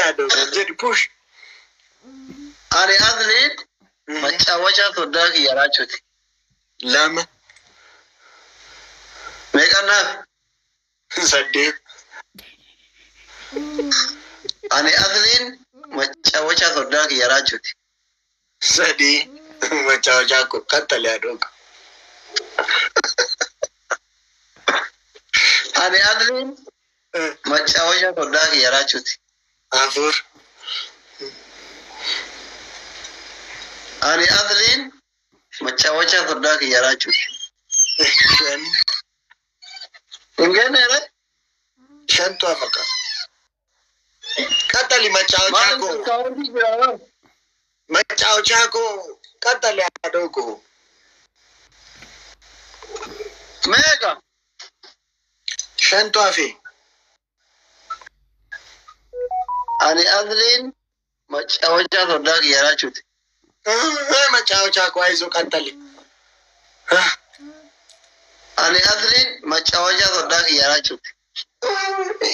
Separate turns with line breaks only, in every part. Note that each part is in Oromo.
ado jadi push.
Ani Adlin macawaca sodaa kiyyaraa chuti.
Lama.
Meeqannaaf?
Saddeet.
Ani Adlin macawaca sodaa kiyyaraa chuti.
Sadii. Macawaca ko kattale adogo.
Ani Adlin macawaca sodaa kiyyaraa chuti.
Afur.
Ani Adlin macawaca sodaa kiyyaraa chuti.
Shan.
Ingeneere?
Shantu afaka. Kattali macawaca ko. Macawaca ko kattale adogo.
Meeqa?
Shantu afi.
Ani Adlin macawaca sodaa kiyyaraa chuti.
Macawaca ko aizo kattali.
Ani Adlin macawaca sodaa kiyyaraa chuti.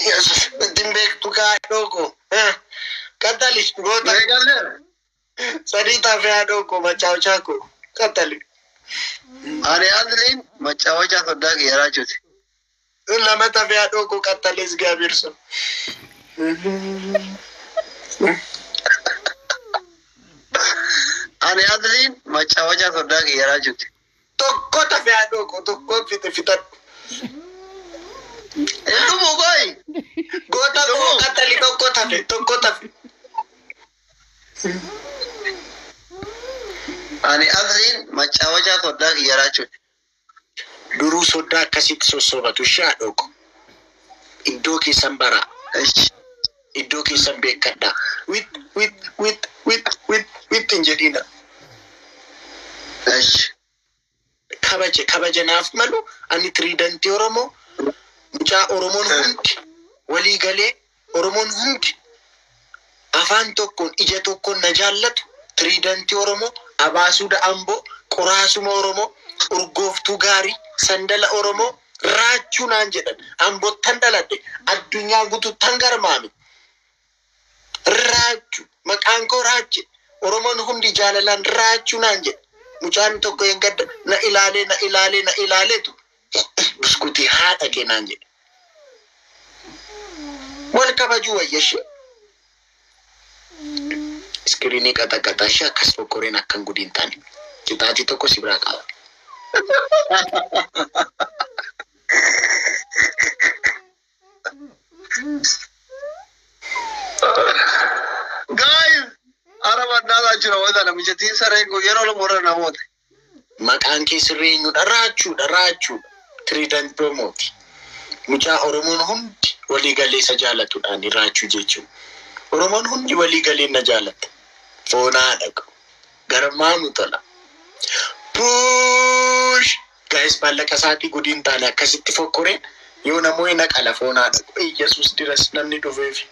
Yes, timbek tuka adogo. Kattali gota.
Meeqanneere?
Sadita fe adogo macawaca ko kattali.
Ani Adlin macawaca sodaa kiyyaraa chuti.
Lama tafe adogo kattales gabirso.
Ani Adlin macawaca sodaa kiyyaraa chuti.
Tokko tafe adogo tokko fitat.
Endumu koi.
Gota ko kattali tokko tafe.
Ani Adlin macawaca sodaa kiyyaraa chuti.
Duruu sodaa akkasitti sossobatu shaadhooko. Iddoo keessan bara. Iddoo keessan beekadha. Wit hin jedhina. Kabaja naaf malu ani tiriidantii Oromoo. Mucaa Oromoon hundi walii galee Oromoon hundi afaan tokkoon ija tokkoon na jaallatu. Tiriidantii Oromoo, Abaasuudha Amboo, Qoraasuma Oromoo, Urgooftuu Gaarii, Sandala Oromoo, Raachuu naan jedhan. Amboottan dhaladhe addunyaa guutuuttan garmaame. Raachuu maqaan koo Raache. Oromoon hundi jaalalaan Raachuu naan jedha. Mucaan tokko hin gadda na ilaaleetu biskutii haadha kee naan jedha. Wal kabajuu wayyashee. Iskiriinii qaxaqaxaa ishee akkas fokkoreen akkan gudiin taane. Qixaatii tokko si biraa qaba.
Guys, araba nada jira wada namichatiin saree yeroo lamurra namoota.
Maqaan kee sirrii eenyudha? Raachuu. Tiriidant promooti. Mucaa Oromoon hundi walii galee isa jaalatudhaan Raachuu jechuun. Oromoon hundi walii galee na jaallata. Foonaa dhaqu. Garmaanu tola. Puush! Guys, maallaqa isaatii gudiin taane akkasitti fokkoreen yoo namoonni naqala foonaa dhaqu. Yesuus diras namni dhufeefi.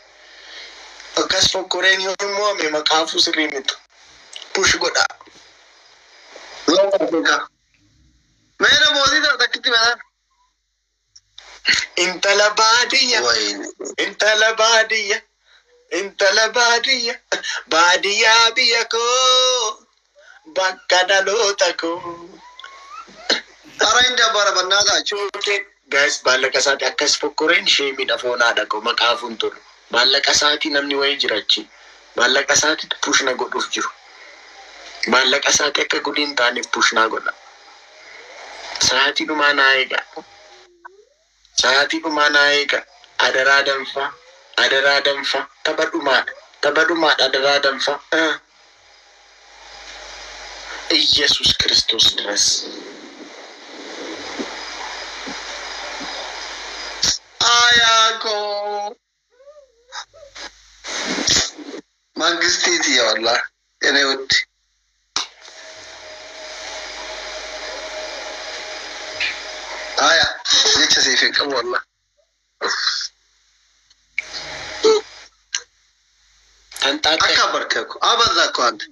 Akkas fokkoreen yoo immoo ame maqaafuu sirrii mitu. Push godhaa.
Meera mootii ta'a takkitti meelaan.
Intala baadiyyaa. Baadiyyaa biyya koo. Bakka dhaloota koo.
Ara hin dabbara bannaa taa'achu.
Guys, maallaqa isaatii akkas fokkoreen ishee miidha foonaa dhaqu maqaafuun tolu. Maallaqa isaatii namni wayii jirachi. Maallaqa isaatii pushna godhuuf jiru. Maallaqa isaatii akka gudiin taaneef pushnaa godha. Sa'aatii dhumaa naa eega. Adaraa danfaa. Tapha dhumaadha adaraa danfaa. Iyesuus Kiristoos diras.
Ayako. Mangistiiti ya wallah. Ene utti. Aya, jecha siif hin qabu wallah. Akka barkeeku. Abadda akko ante.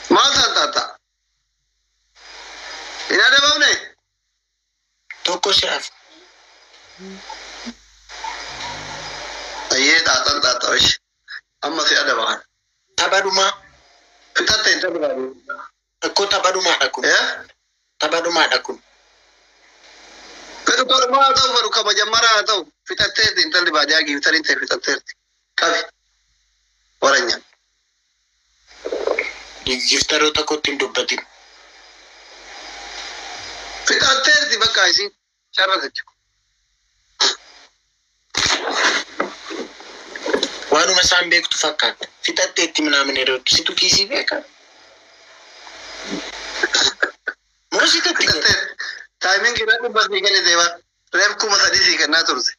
Maal tantaata? Ina dabamne?
Tokko si'aaf.
Ayyee xaaxan. Amma si adabaan.
Taphaadhumaa.
Fixattee hin taphatu.
Akkoo taphaadhumaadha kun. Taphaadhumaadha kun.
Fedhu tormaa haa ta'u fedhu kabajammaraa haa ta'u fixatteeti intalli baadiyyaa giiftarii ta'e fixatteerti. Qabi. Waranya.
Giftaroota kootti hin dubbatin.
Fixatteerti bakka isiin sharrate.
Waanuma isaan beektu fakkaata. Fixatteetti minaamin yerootti situ kiisii beeka. Moositatti
fixatteerti. Taayimin kiraa dhibbatii gadi deeman. Reef kuma sadii sii kennaa turte.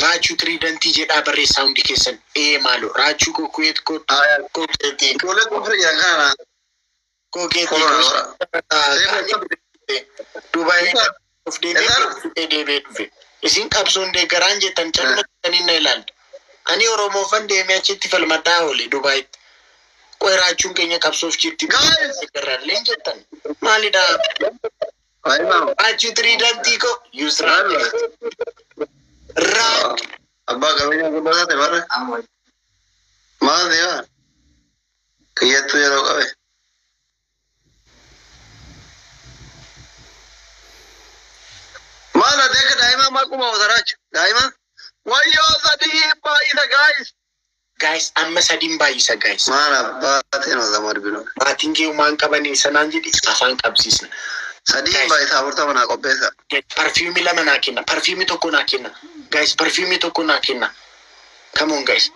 Raachuu tiriidantii jedhaa barreessaa hundi keessan. Maaloo raachuu kokuyeet kokeetii.
Ijoollee kofri jiran kana.
Dubaay of deebee dhufe. Isin qabsoon deeggaraan jettan calma jettaniin na ilaalta. Ani Oromoofan deemee achitti falmadhaa oole Dubaayitti. Qoy raachuun keenya qabsoof jirti. Deeggarraallee jettan. Maalidhaa? Raachuu tiriidantii koo Yusraan.
Abbaa qabeenya guddaa ta'e barre. Maal deemaa? Kiyyattuu yeroo qabe. Maal adeeka daa'imaa maal quma otaraachu? Daa'imaa? Wayyoo sadii baay'isa gaayis.
Gaayis amma sadiin baay'isa gaayis.
Maal abbaatiin osama arbinu.
Maatiin kee uumaan qabanii sanaan jedhi afaan qabsiisna.
Sadii baay'isa afurtama naa qopheessa.
Parfiyumii lama naa kenna. Parfiyumii tokko naa kenna. Gaayis parfiyumii tokko naa kenna. Come on guys.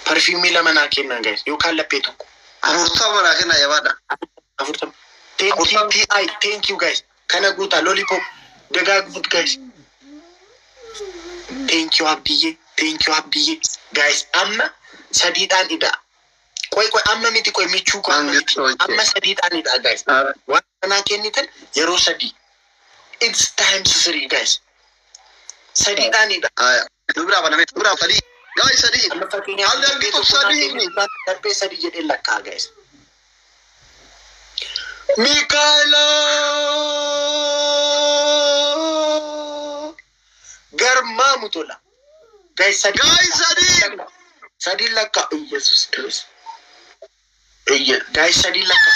Parfiyumii lama naa kenna guys. Yookaan laphee tokko.
Afurtama naa kenna yabaadha.
Afurtama. Thank you guys. Kana guutaa lollipop dagaagfut guys. Thank you Abdiyye. Guys amma sadiidhaan idhaa. Qoy amma miti qoy michuu koo amma miti. Amma sadiidhaan idhaa guys. Waan kanaa kennitan yeroo sadii. It's time to three guys. Sadiidhaan idhaa.
Dubraa baname dubraa sadii. Guys sadii.
Amma fakkeenyaaf darbee sadii jedhee lakkaa guys. Mikaela Garma Mutola. Guys, Sadi Laka. Jesus Christ. Guys, Sadi Laka.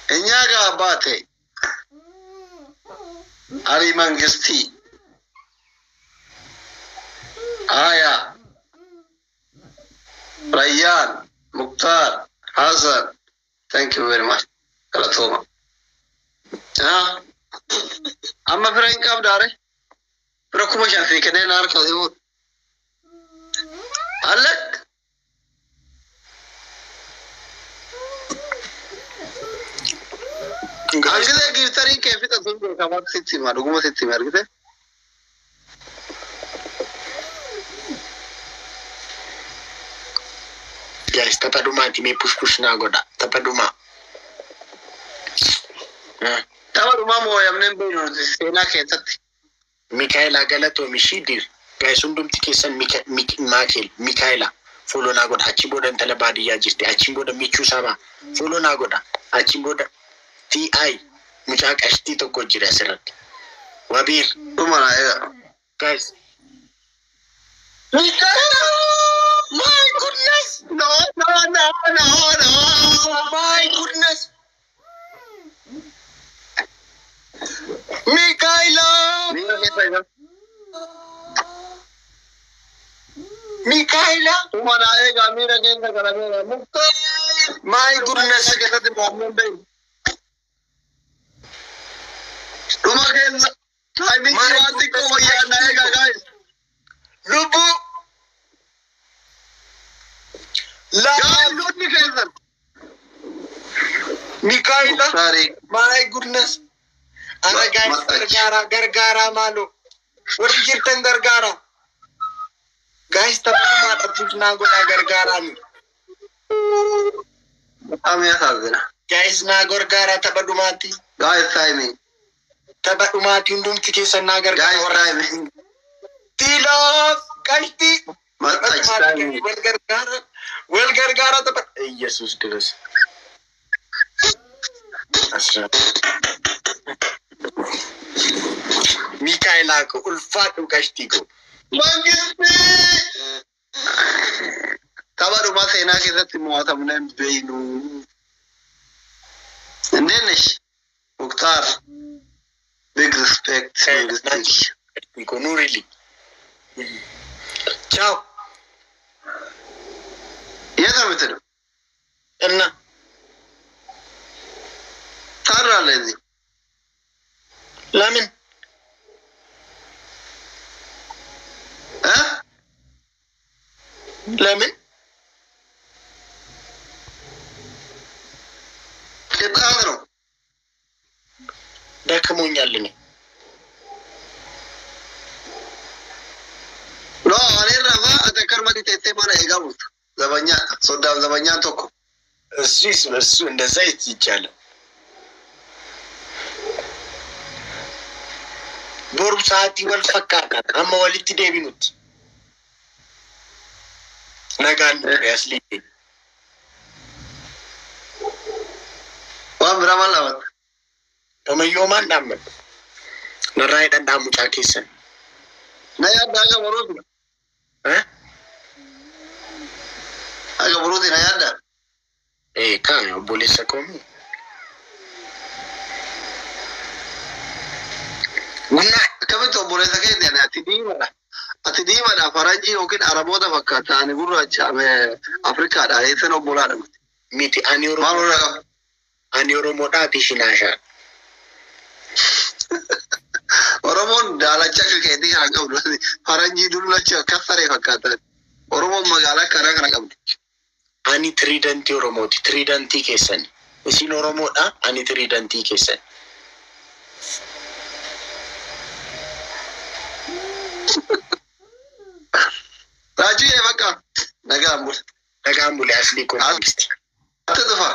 Enyaga abate. Ali Mangisti. Aya. Rayyan. Mukhtar. Hassan. Thank you very much. Kalatoma. Amma fira hin qabdaare. Fira kuma shafii kenneen harka dhibuu. Allak. Angilee giiftarii kee fixa sun beekamaa sitti hima dhuguma sitti hima argite.
Guys, taphaadhumaati mee push naa godha. Taphaadhumaa.
Taphaadhumaa mooyamneen beeknu seenaa keessatti.
Mikaela Galatoomi Shidir. Guys, hundumti keessan Mikaela. Follow naa godha. Achi booda intala baadiyyaa jirti. Achi booda michuu sabaa. Follow naa godha. Achi booda TI mucaa qashtii tokko jira asirratti. Wabiir.
Dhuma naa eega.
Guys. Mikaela! My goodness!
No.
My goodness! Mikaela! Mikaela!
Dhuma naa eega miira keessa galameera. Mukhtar.
My goodness!
Keessatti mo'amneen beeknu. Dhuma keessa. Taayimingi waan xiqqoo wayyaa naa eega guys.
Lubu!
Guys, keessan.
Mikaela!
Sorry.
My goodness! Ana guys gargaara maalo. Warri jirtan gargaara. Guys taphaadhumaa dhabduuf naa godhaa gargaaraani.
Amee haasina.
Guys naa gargaara taphaadhumaatti.
Guys timing.
Tapha dhumaatii hundumti keessa naa
Guys,
gargaara.
time.
Tiloof qaltii.
Match time.
Wal gargaara tapha. Yesus Kristos. Asra. Mikaela ko ulfaadhu qashtiiko.
Mangisti. Tapha seenaa keessatti mo'atamne hin beeknu. Indeenish Mukhtar. Big respect. Mangisti.
Qashtiiko no really. Ciao.
Yeta mitero.
Enna.
Tarra lezi.
Lamin. Lamin.
Kitadro.
ደክሞኛል እኔ
No, ani rafa atakar mati tete mana egabut. Zabanya toko.
እሱ እንደዛ ይቻላል ቦሩ ሰዓት ወልፈካካ አማ ወልቲ ዴቢኑት ነጋን ያስሊ
Wambra malawan.
ተመዮማ እንዳመን ነራይ ደንዳሙ ጫኬሰን
Naya daga borodi. Aga borodi naya da.
Kan bolessa komi
Wonna kamito boresa ke dena atidima da faraji okin araboda fakata ani gurracha me Afrika da yeseno bolada.
miti
Marura
ani oromo da tishinasha
Oromon dalacha ke di aga ulasi faraji dullacha kasare fakata. Oromon magala kara qabdi.
ani tridenti oromoti tridenti kesan isin oromo da ani tridenti kesan
Raju e baka nagambul
asli ko
Ate tufa